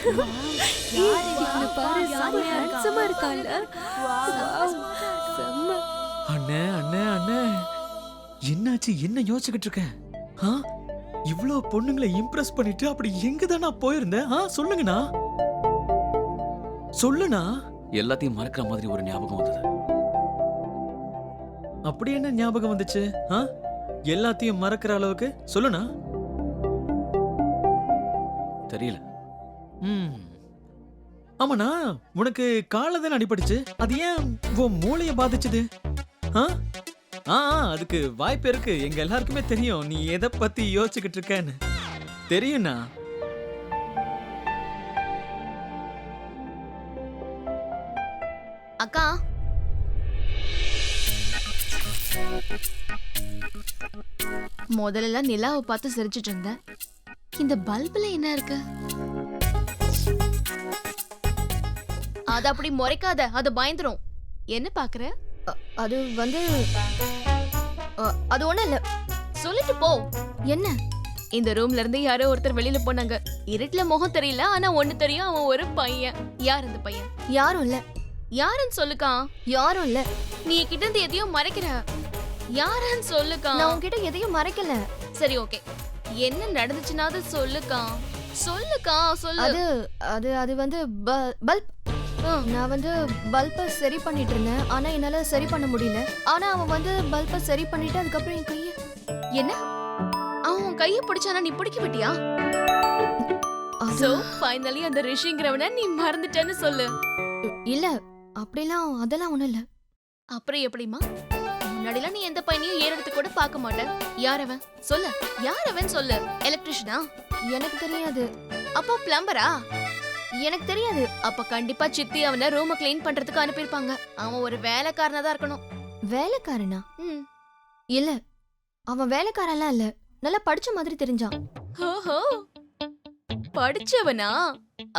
இவனை பாரு, செம்ம handsome ஆ இருக்கான்ல? வாவ், செம்ம. அண்ணே அண்ணே அண்ணே, என்னாச்சு? என்ன யோசிச்சுக்கிட்டு இருக்க? ஆ, இவ்ளோ பொண்ணுங்களை இம்ப்ரெஸ் பண்ணிட்டு அப்படி எங்க தான் நான் போயிருந்தேன்? சொல்லுங்கண்ணா, சொல்லுண்ணா. எல்லாத்தையும் மறக்கிற மாதிரி ஒரு ஞாபகம் வந்தது. அப்படி என்ன ஞாபகம் வந்துச்சு? எல்லாத்தையும் மறக்கிற அளவுக்கு சொல்லுண்ணா. தெரியல. ஆமாண்ணா, உனக்கு கால தானே அடிபட்டுச்சு, அது ஏன் உன் மூளைய பாதிச்சுது? அதுக்கு வாய்ப்பு இருக்கு. எங்க எல்லாருக்குமே தெரியும் நீ எதை பத்தி யோசிச்சுக்கிட்டு இருக்கன்னு. தெரியும்ண்ணா. அக்கா, முதல்ல நிலாவை பார்த்து சிரிச்சிட்டு இருந்தேன். இந்த பல்புல என்ன இருக்கு? அது அப்படி முறைக்காத, அது பயந்துரும். என்ன பாக்குற? அது வந்து அது ஒண்ணும் இல்ல. சொல்லிட்டு போ. என்ன? இந்த ரூம்ல இருந்து யாரோ ஒருத்தர் வெளியில போனாங்க. இருட்டுல முகம் தெரியல, ஆனா ஒண்ணு தெரியும், அவன் ஒரு பையன். யார் அந்த பையன்? யாரும் இல்ல. யாருன்னு சொல்லுக்கா. யாரும் இல்ல. நீ கிட்ட இருந்து எதையும் மறைக்கிற. யாருன்னு சொல்லுக்கா. நான் உன்கிட்ட எதையும் மறைக்கல. சரி, ஓகே. என்ன நடந்துச்சுனாது சொல்லுக்கா. சொல்லுக்கா, சொல்லு. அது அது அது வந்து பல்ப். நான் வந்து பல்பை சரி பண்ணிட்டு இருந்தேன், ஆனா என்னால சரி பண்ண முடியல. ஆனா அவன் வந்து பல்பை சரி பண்ணிட்டு அதுக்கப்புறம் என் கைய. என்ன? அவன் உன் கைய பிடிச்சானா, நீ பிடிக்க விட்டியா? சோ ஃபைனலி அந்த ரிஷிங்கிறவன நீ மறந்துட்டேன்னு சொல்லு. இல்ல, அப்படிலாம் அதெல்லாம் ஒண்ணும் இல்ல. அப்புறம் எப்படிமா? முன்னாடிலாம் நீ எந்த பையனையும் ஏறெடுத்து கூட பார்க்க மாட்டேன். யார் அவன்? சொல்லு. யார் அவன் சொல்லு. எலக்ட்ரிஷியனா? எனக்கு தெரியாது. அப்போ பிளம்பரா? எனக்கு தெரியாது. அப்ப கண்டிப்பா சித்தி அவனை ரூமை கிளீன் பண்றதுக்கு அனுப்பியிருப்பாங்க. அவன் ஒரு வேலைக்காரனா தான் இருக்கணும். வேலைக்காரனா? இல்ல, அவன் வேலைக்காரன்லாம் இல்ல. நல்லா படிச்ச மாதிரி தெரிஞ்சான். ஓஹோ, படிச்சவனா?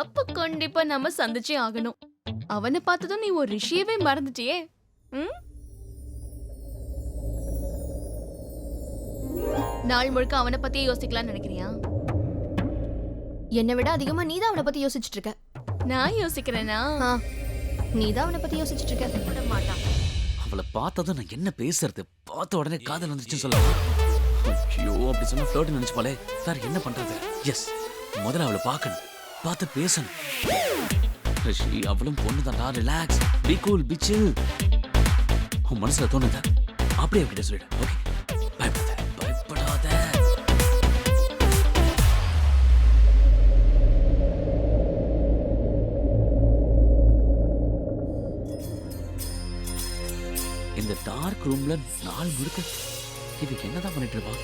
அப்ப கண்டிப்பா நம்ம சந்திச்சே ஆகணும். அவனை பார்த்ததும் நீ ஒரு ரிஷியவே மறந்துட்டியே. நாள் முழுக்க அவனை பத்தியே யோசிக்கலாம்னு நினைக்கிறியா? என்னை விட அதிகமா நீதான் அவனை பத்தி யோசிச்சுட்டு இருக்க. நான் யோசிக்கிறேனா? நீதான் அவனை பத்தி யோசிச்சுட்டு இருக்க. விட மாட்டான். அவளை பார்த்ததும் நான் என்ன பேசுறது? பார்த்த உடனே காதல் வந்துச்சுன்னு சொல்லலாம். ஐயோ, அப்படி சொன்னா ஃப்ளர்ட் நினைச்சு போலே. வேற என்ன பண்றது? எஸ், முதல்ல அவளை பார்க்கணும், பார்த்து பேசணும். ரிஷி, அவளும் பொண்ணுதான்டா. ரிலாக்ஸ், பி கூல், பி சில். உன் மனசுல தோணுதா அப்படியே அவகிட்ட சொல்லிடு. ஓகே, பயப்படாத, பயப்படாத. இந்த டார்க் ரூம்ல நாள் முழுக்க இதுக்கு என்னதான் பண்ணிட்டு இருப்பா?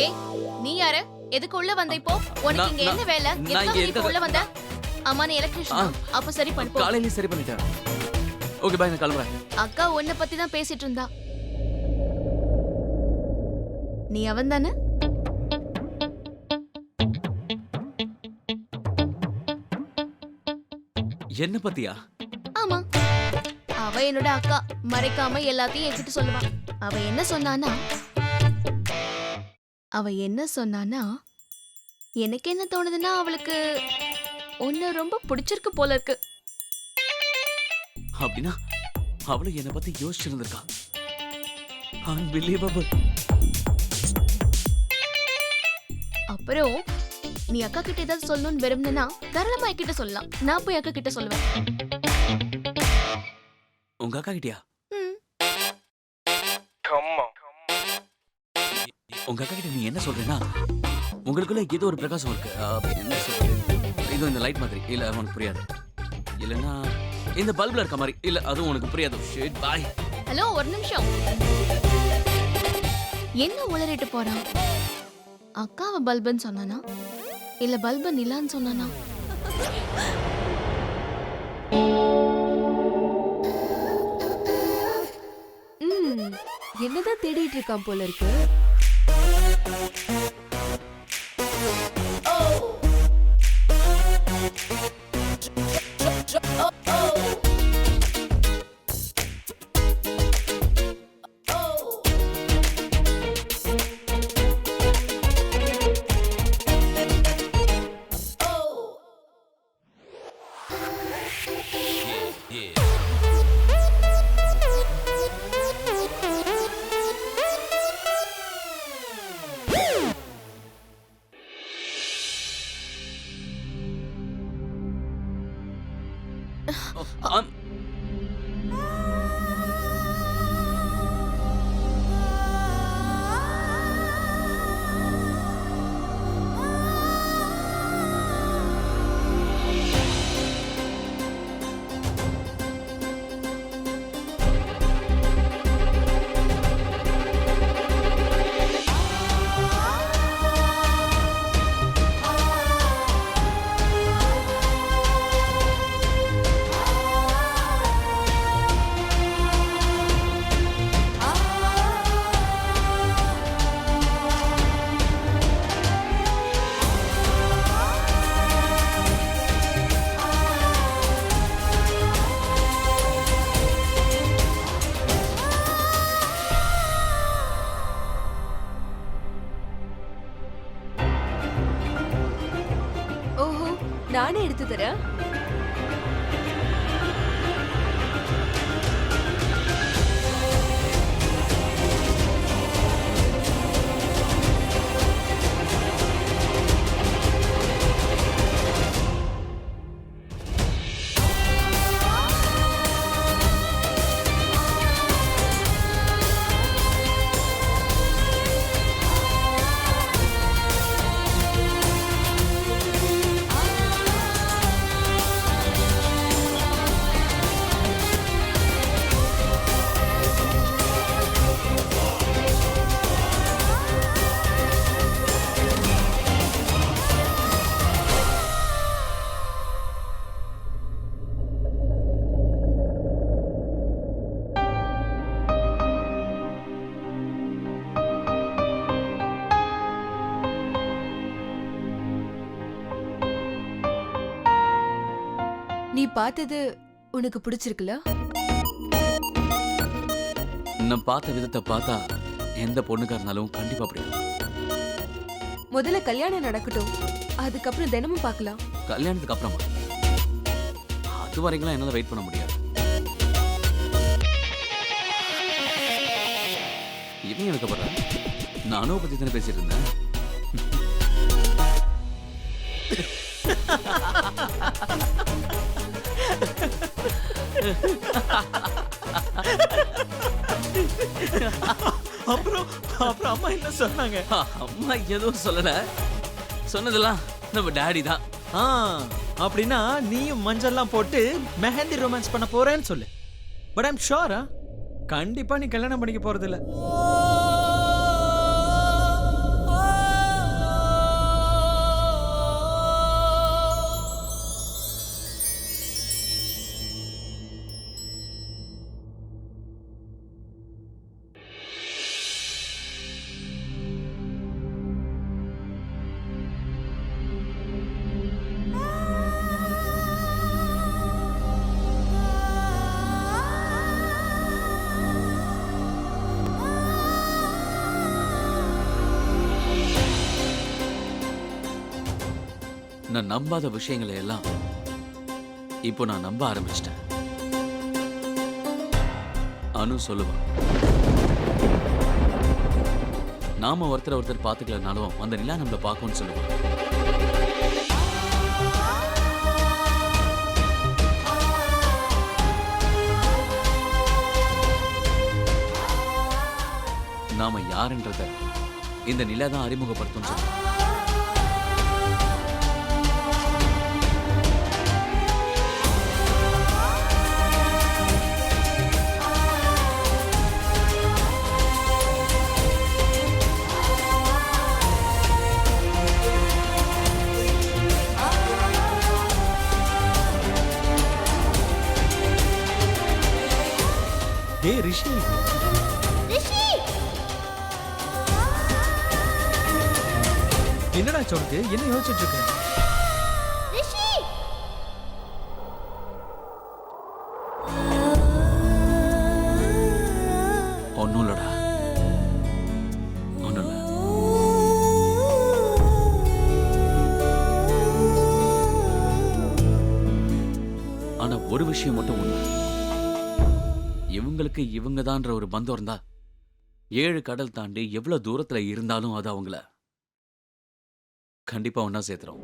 ஏய், நீ யாரு? எதுக்கு உள்ள வந்த இப்போ? உனக்கு இங்க என்ன வேலை? எதுக்காக நீ இப்போ உள்ள வந்த? அம்மா, நீ எலக்ட்ரிஷியன். அப்ப சரி பண்ணு. காலையில சரி பண்ணிட்டேன். ஓகே, பை, நான் கிளம்புறேன். அக்கா உன்னை பத்தி தான் பேசிட்டு இருந்தா. நீ அவன் தானே? என்ன பத்தியா? ஆமா, அவ என்னோட அக்கா. மறைக்காம எல்லாத்தையும் என்கிட்ட சொல்லுவா. அவ என்ன சொன்னானா, எனக்கு என்ன தோணுதுன்னா, அவளுக்கு உன்னை ரொம்ப பிடிச்சிருக்கு போல இருக்கு. அப்படின்னா அவளும் என்னை பத்தி யோசிச்சிருந்திருக்கா. அன்பிலீவபிள். அப்புறம் நீ அக்கா கிட்ட ஏதாவது சொல்லணும்னு விரும்புனா தாராளமா என்கிட்ட சொல்லலாம். நான் போய் அக்கா கிட்ட சொல்லுவேன். உங்க அக்கா கிட்டயா? உங்க அக்கா கிட்ட நீ என்ன சொல்றேன்னா, உங்களுக்குள்ள ஏதோ ஒரு பிரகாசம் இருக்கு. என்ன சொல்றேன்? இது இந்த லைட் மாதிரி. இல்ல, உனக்கு புரியாது. இல்லன்னா இந்த பல்ப்ல இருக்க மாதிரி. இல்ல, அதுவும் உனக்கு புரியாது. Shit, by. ஹலோ, ஒரு நிமிஷம். என்ன உளறிட்டு போறான்? அக்காவை பல்புன்னு சொன்னானா, இல்ல பல்பு நிலான்னு சொன்னானா? என்னதான் தேடிட்டு இருக்கான் போல இருக்கு. அம்- ஓஹோ, நானே எடுத்து தரேன். நீ பார்த்தது உனக்கு பிடிச்சிருக்குல? நான் பார்த்த விதத்தை பார்த்தா எந்த பொண்ணுக்கா இருந்தாலும் கண்டிப்பா பிடிக்கும். முதல்ல கல்யாணம் நடக்கட்டும், அதுக்கப்புறம் தினமும் பார்க்கலாம். கல்யாணத்துக்கு அப்புறமா அது வரைக்கும் என்னால வெயிட் பண்ண முடியாது. இவன் எனக்கு பண்ற நானும் பத்தி தானே பேசிட்டு இருந்தேன். அப்புறம் அப்புறம் அம்மா என்ன சொன்னாங்க? அம்மா எதுவும் சொல்லல. சொன்னதெல்லாம் நம்ம டாடி தான். அப்படின்னா நீயும் மஞ்சள்லாம் போட்டு மெஹந்தி ரொமான்ஸ் பண்ண போறேன்னு சொல்லு. பட் ஐம் ஷூரா கண்டிப்பா நீ கல்யாணம் பண்ணிக்க போறது இல்ல. நான் நம்பாத விஷயங்களை எல்லாம் இப்போ நான் நம்ப ஆரம்பிச்சிட்டேன். அனு சொல்லுவான், நாம ஒருத்தர் ஒருத்தர் பார்த்துக்கலனாலும் அந்த நிலா நம்மள பார்க்கும்னு சொல்லுவான். நாம யாருன்றத இந்த நிலா தான் அறிமுகப்படுத்தும் சொல்லுவான். டேய் ரிஷி, என்னடா சொல்றது? என்ன யோசிச்சுட்டு இருக்க? ஒன்னும் இல்லடா, ஒன்னும் இல்ல. ஆனா ஒரு விஷயம் மட்டும் உண்மை. இவங்களுக்கு இவங்கதான்ற ஒரு பந்தம் இருந்தா 7 கடல் தாண்டி எவ்வளவு தூரத்துல இருந்தாலும் அது அவங்கள கண்டிப்பா ஒன்னா சேர்த்துரும்.